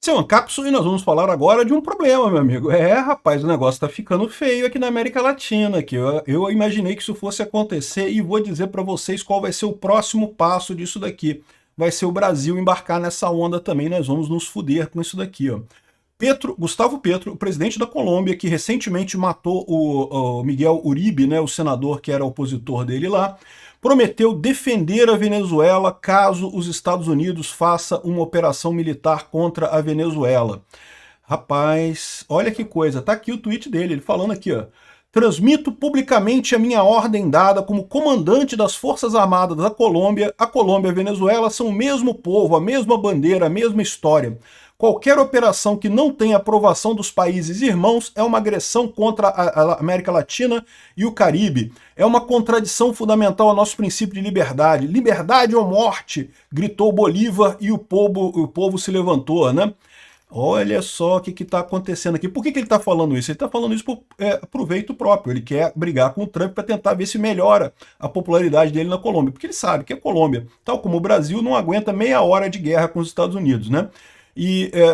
Esse é uma cápsula e nós vamos falar agora de um problema, meu amigo. Rapaz, o negócio tá ficando feio aqui na América Latina. Aqui. Eu imaginei que isso fosse acontecer e vou dizer para vocês qual vai ser o próximo passo disso daqui. Vai ser o Brasil embarcar nessa onda também, nós vamos nos fuder com isso daqui, ó. Gustavo Petro, o presidente da Colômbia, que recentemente matou o Miguel Uribe, né, o senador que era opositor dele lá, prometeu defender a Venezuela caso os Estados Unidos façam uma operação militar contra a Venezuela. Rapaz, olha que coisa, tá aqui o tweet dele, ele falando aqui, ó. Transmito publicamente a minha ordem dada como comandante das Forças Armadas da Colômbia. A Colômbia e a Venezuela são o mesmo povo, a mesma bandeira, a mesma história. Qualquer operação que não tenha aprovação dos países irmãos é uma agressão contra a América Latina e o Caribe. É uma contradição fundamental ao nosso princípio de liberdade. Liberdade ou morte, gritou Bolívar e o povo se levantou, né? Olha só o que está acontecendo aqui. Por que ele está falando isso? Ele está falando isso por proveito próprio. Ele quer brigar com o Trump para tentar ver se melhora a popularidade dele na Colômbia. Porque ele sabe que a Colômbia, tal como o Brasil, não aguenta meia hora de guerra com os Estados Unidos, né?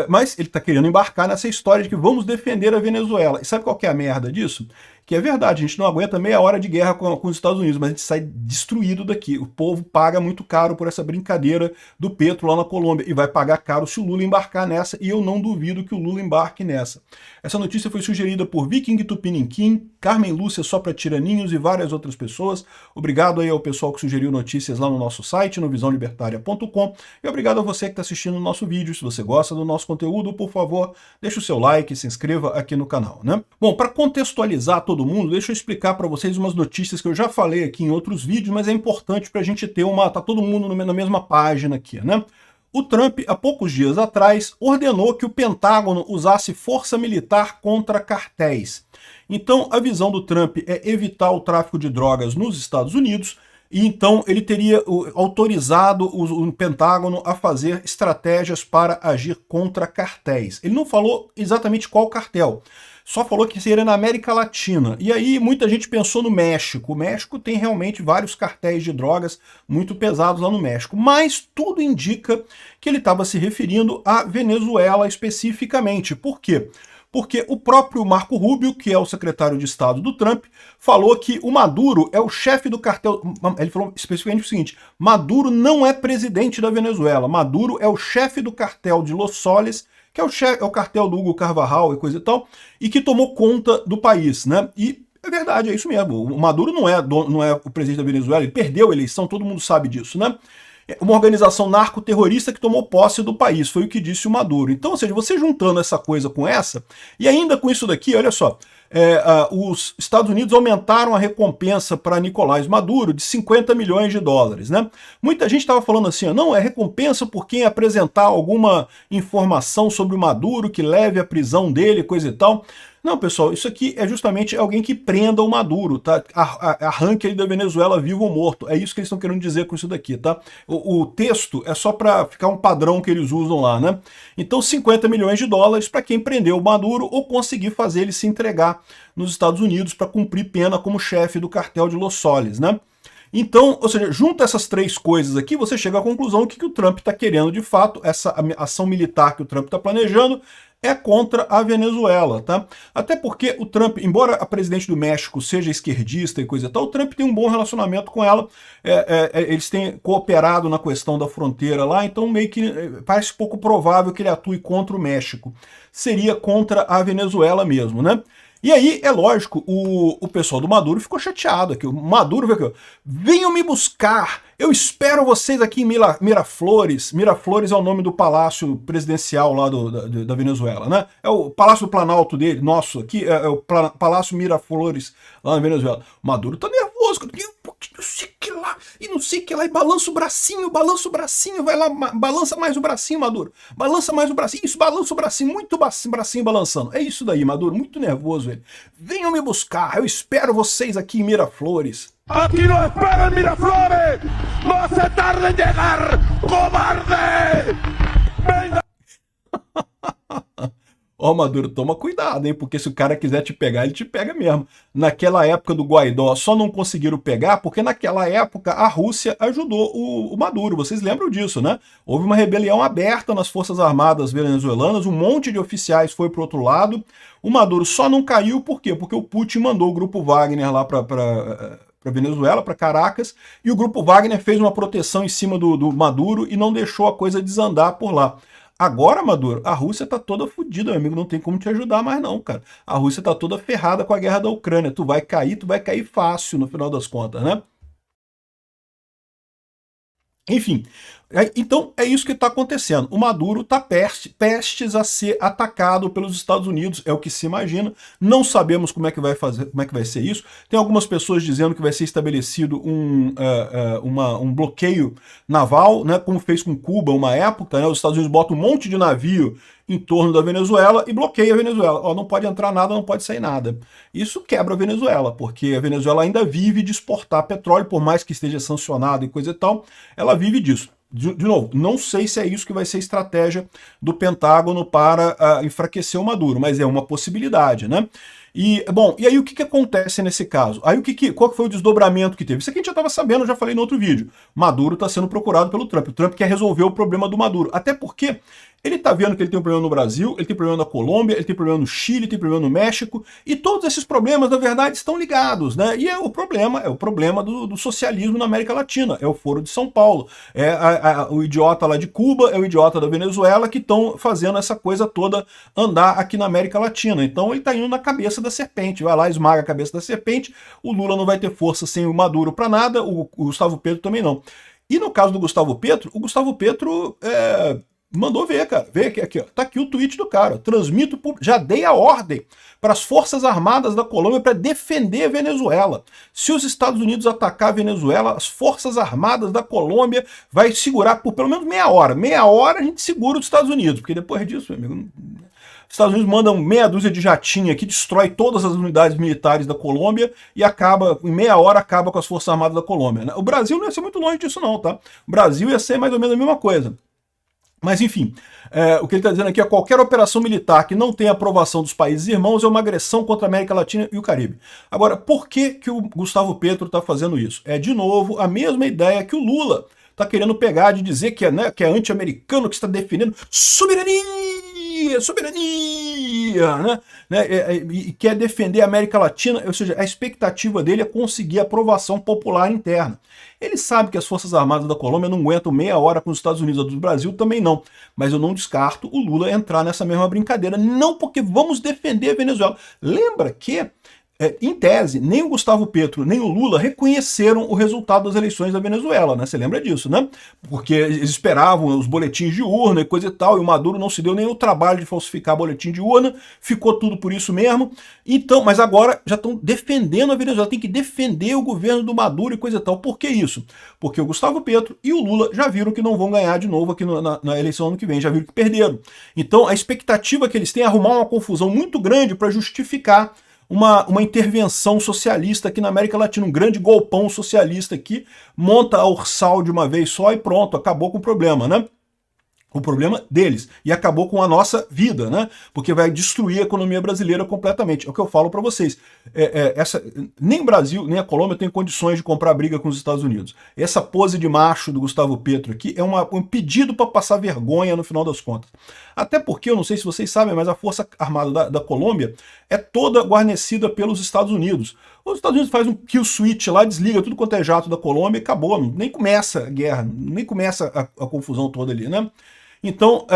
Mas ele está querendo embarcar nessa história de que vamos defender a Venezuela. E sabe qual que é a merda disso? Que é verdade, a gente não aguenta meia hora de guerra com os Estados Unidos, mas a gente sai destruído daqui. O povo paga muito caro por essa brincadeira do Petro lá na Colômbia e vai pagar caro se o Lula embarcar nessa, e eu não duvido que o Lula embarque nessa. Essa notícia foi sugerida por Viking Tupiniquim, Carmen Lúcia Só Pra Tiraninhos e várias outras pessoas. Obrigado aí ao pessoal que sugeriu notícias lá no nosso site, no visãolibertaria.com, e obrigado a você que está assistindo o nosso vídeo. Se você gosta do nosso conteúdo, por favor, deixe o seu like e se inscreva aqui no canal, né? Bom, para contextualizar todo mundo, deixa eu explicar para vocês umas notícias que eu já falei aqui em outros vídeos, mas é importante para a gente ter tá todo mundo na mesma página aqui, né? O Trump, há poucos dias atrás, ordenou que o Pentágono usasse força militar contra cartéis. Então, a visão do Trump é evitar o tráfico de drogas nos Estados Unidos, e então ele teria autorizado o Pentágono a fazer estratégias para agir contra cartéis. Ele não falou exatamente qual cartel, só falou que seria na América Latina. E aí muita gente pensou no México. O México tem realmente vários cartéis de drogas muito pesados lá no México. Mas tudo indica que ele estava se referindo à Venezuela especificamente. Por quê? Porque o próprio Marco Rubio, que é o secretário de Estado do Trump, falou que o Maduro é o chefe do cartel. Ele falou especificamente o seguinte: Maduro não é presidente da Venezuela. Maduro é o chefe do cartel de Los Soles, que é o cartel do Hugo Carvajal e coisa e tal, e que tomou conta do país, né? E é verdade, é isso mesmo. O Maduro não é o presidente da Venezuela, ele perdeu a eleição, todo mundo sabe disso, né? É uma organização narcoterrorista que tomou posse do país, foi o que disse o Maduro. Então, ou seja, você juntando essa coisa com essa, e ainda com isso daqui, olha só, os Estados Unidos aumentaram a recompensa para Nicolás Maduro de 50 milhões de dólares, né? Muita gente estava falando assim, não, é recompensa por quem apresentar alguma informação sobre o Maduro que leve à prisão dele, coisa e tal. Não, pessoal, isso aqui é justamente alguém que prenda o Maduro, tá? Arranque ele da Venezuela vivo ou morto. É isso que eles estão querendo dizer com isso daqui, tá? O texto é só para ficar um padrão que eles usam lá, né? Então 50 milhões de dólares para quem prendeu o Maduro ou conseguir fazer ele se entregar nos Estados Unidos para cumprir pena como chefe do cartel de Los Soles, né? Então, ou seja, junta essas três coisas aqui, você chega à conclusão que o Trump está querendo de fato, essa ação militar que o Trump está planejando, é contra a Venezuela, tá? Até porque o Trump, embora a presidente do México seja esquerdista e coisa e tal, o Trump tem um bom relacionamento com ela, eles têm cooperado na questão da fronteira lá, então meio que parece pouco provável que ele atue contra o México. Seria contra a Venezuela mesmo, né? E aí, é lógico, o pessoal do Maduro ficou chateado aqui. O Maduro veio aqui, venham me buscar, eu espero vocês aqui em Miraflores. Miraflores é o nome do palácio presidencial lá da Venezuela, né? É o Palácio do Planalto dele, nosso aqui, é o Palácio Miraflores lá na Venezuela. O Maduro tá nervoso, não sei que lá, e não sei que lá, e balança o bracinho, vai lá, balança mais o bracinho, Maduro, balança mais o bracinho, isso, balança o bracinho, muito bracinho balançando, é isso daí, Maduro, muito nervoso ele. Venham me buscar, eu espero vocês aqui em Miraflores. Aqui não espero em Miraflores, você tarda em chegar, cobarde! Venga! Ó, Maduro, toma cuidado, hein? Porque se o cara quiser te pegar, ele te pega mesmo. Naquela época do Guaidó, só não conseguiram pegar porque naquela época a Rússia ajudou o Maduro. Vocês lembram disso, né? Houve uma rebelião aberta nas Forças Armadas venezuelanas, um monte de oficiais foi pro outro lado. O Maduro só não caiu, por quê? Porque o Putin mandou o Grupo Wagner lá para Venezuela, para Caracas, e o Grupo Wagner fez uma proteção em cima do Maduro e não deixou a coisa desandar por lá. Agora, Maduro, a Rússia tá toda fodida, meu amigo, não tem como te ajudar mais não, cara. A Rússia tá toda ferrada com a guerra da Ucrânia. Tu vai cair fácil no final das contas, né? Enfim, então é isso que está acontecendo. O Maduro está prestes a ser atacado pelos Estados Unidos, é o que se imagina. Não sabemos como é que vai fazer, como é que vai ser isso. Tem algumas pessoas dizendo que vai ser estabelecido um bloqueio naval, né, como fez com Cuba uma época, né? Os Estados Unidos botam um monte de navio em torno da Venezuela e bloqueia a Venezuela. Ó, não pode entrar nada, não pode sair nada. Isso quebra a Venezuela, porque a Venezuela ainda vive de exportar petróleo, por mais que esteja sancionado e coisa e tal, ela vive disso. De novo, não sei se é isso que vai ser a estratégia do Pentágono para enfraquecer o Maduro, mas é uma possibilidade, né? E, bom, e aí o que acontece nesse caso? Aí qual que foi o desdobramento que teve? Isso aqui a gente já estava sabendo, eu já falei no outro vídeo. Maduro está sendo procurado pelo Trump. O Trump quer resolver o problema do Maduro. Até porque ele está vendo que ele tem um problema no Brasil, ele tem problema na Colômbia, ele tem problema no Chile, tem problema no México, e todos esses problemas, na verdade, estão ligados, né? E o problema do socialismo na América Latina, é o Foro de São Paulo, o idiota lá de Cuba, é o idiota da Venezuela que estão fazendo essa coisa toda andar aqui na América Latina. Então ele está indo na cabeça da serpente, vai lá, esmaga a cabeça da serpente, o Lula não vai ter força sem o Maduro para nada, o Gustavo Petro também não. E no caso do Gustavo Petro, o Gustavo Petro mandou ver, cara. Vê aqui, ó. Tá aqui o tweet do cara. Transmito, já dei a ordem para as Forças Armadas da Colômbia para defender a Venezuela. Se os Estados Unidos atacar a Venezuela, as Forças Armadas da Colômbia vai segurar por pelo menos meia hora. Meia hora a gente segura os Estados Unidos, porque depois disso, meu amigo, os Estados Unidos mandam meia dúzia de jatinho aqui, destrói todas as unidades militares da Colômbia e acaba, em meia hora, acaba com as Forças Armadas da Colômbia, né? O Brasil não ia ser muito longe disso não, tá? O Brasil ia ser mais ou menos a mesma coisa. Mas enfim, o que ele está dizendo aqui é que qualquer operação militar que não tenha aprovação dos países irmãos é uma agressão contra a América Latina e o Caribe. Agora, por que o Gustavo Petro está fazendo isso? É, de novo, a mesma ideia que o Lula está querendo pegar de dizer que é anti-americano, que está defendendo soberania, né, e quer defender a América Latina, ou seja, a expectativa dele é conseguir aprovação popular interna. Ele sabe que as Forças Armadas da Colômbia não aguentam meia hora com os Estados Unidos, a do Brasil também não, mas eu não descarto o Lula entrar nessa mesma brincadeira, não porque vamos defender a Venezuela. Lembra que em tese, nem o Gustavo Petro, nem o Lula reconheceram o resultado das eleições da Venezuela, né? Você lembra disso, né? Porque eles esperavam os boletins de urna e coisa e tal, e o Maduro não se deu nem o trabalho de falsificar boletim de urna, ficou tudo por isso mesmo. Então, mas agora já estão defendendo a Venezuela, tem que defender o governo do Maduro e coisa e tal. Por que isso? Porque o Gustavo Petro e o Lula já viram que não vão ganhar de novo aqui na eleição ano que vem, já viram que perderam. Então, a expectativa que eles têm é arrumar uma confusão muito grande para justificar uma intervenção socialista aqui na América Latina, um grande golpão socialista aqui, monta a Ursal de uma vez só e pronto, acabou com o problema, né? O problema deles. E acabou com a nossa vida, né? Porque vai destruir a economia brasileira completamente. É o que eu falo para vocês. Nem o Brasil, nem a Colômbia tem condições de comprar briga com os Estados Unidos. Essa pose de macho do Gustavo Petro aqui é um pedido para passar vergonha no final das contas. Até porque, eu não sei se vocês sabem, mas a Força Armada da Colômbia é toda guarnecida pelos Estados Unidos. Os Estados Unidos fazem um kill switch lá, desliga tudo quanto é jato da Colômbia e acabou. Nem começa a guerra, nem começa a confusão toda ali, né? Então,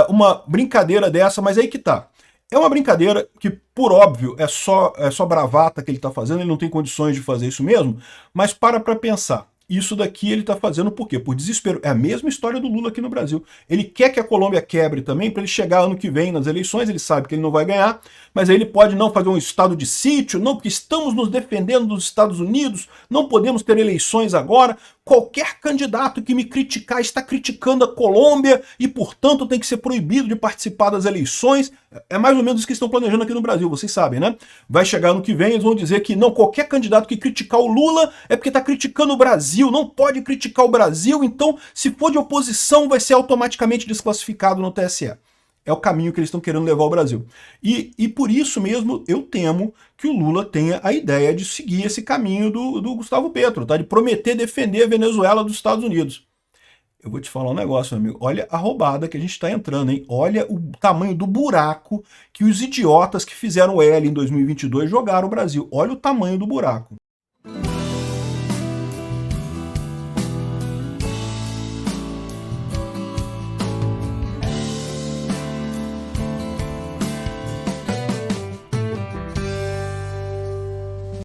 uma brincadeira dessa, mas aí que tá. É uma brincadeira que, por óbvio, é só bravata que ele está fazendo, ele não tem condições de fazer isso mesmo, mas para pensar. Isso daqui ele está fazendo por quê? Por desespero. É a mesma história do Lula aqui no Brasil. Ele quer que a Colômbia quebre também para ele chegar ano que vem nas eleições, ele sabe que ele não vai ganhar, mas aí ele pode não fazer um estado de sítio, não, porque estamos nos defendendo dos Estados Unidos, não podemos ter eleições agora. Qualquer candidato que me criticar está criticando a Colômbia e, portanto, tem que ser proibido de participar das eleições. É mais ou menos isso que estão planejando aqui no Brasil, vocês sabem, né? Vai chegar ano que vem, eles vão dizer que não, qualquer candidato que criticar o Lula é porque está criticando o Brasil, não pode criticar o Brasil, então, se for de oposição, vai ser automaticamente desclassificado no TSE. é o caminho que eles estão querendo levar o Brasil. E por isso mesmo eu temo que o Lula tenha a ideia de seguir esse caminho do Gustavo Petro, tá? De prometer defender a Venezuela dos Estados Unidos. Eu vou te falar um negócio, meu amigo. Olha a roubada que a gente está entrando, hein? Olha o tamanho do buraco que os idiotas que fizeram o L em 2022 jogaram o Brasil. Olha o tamanho do buraco.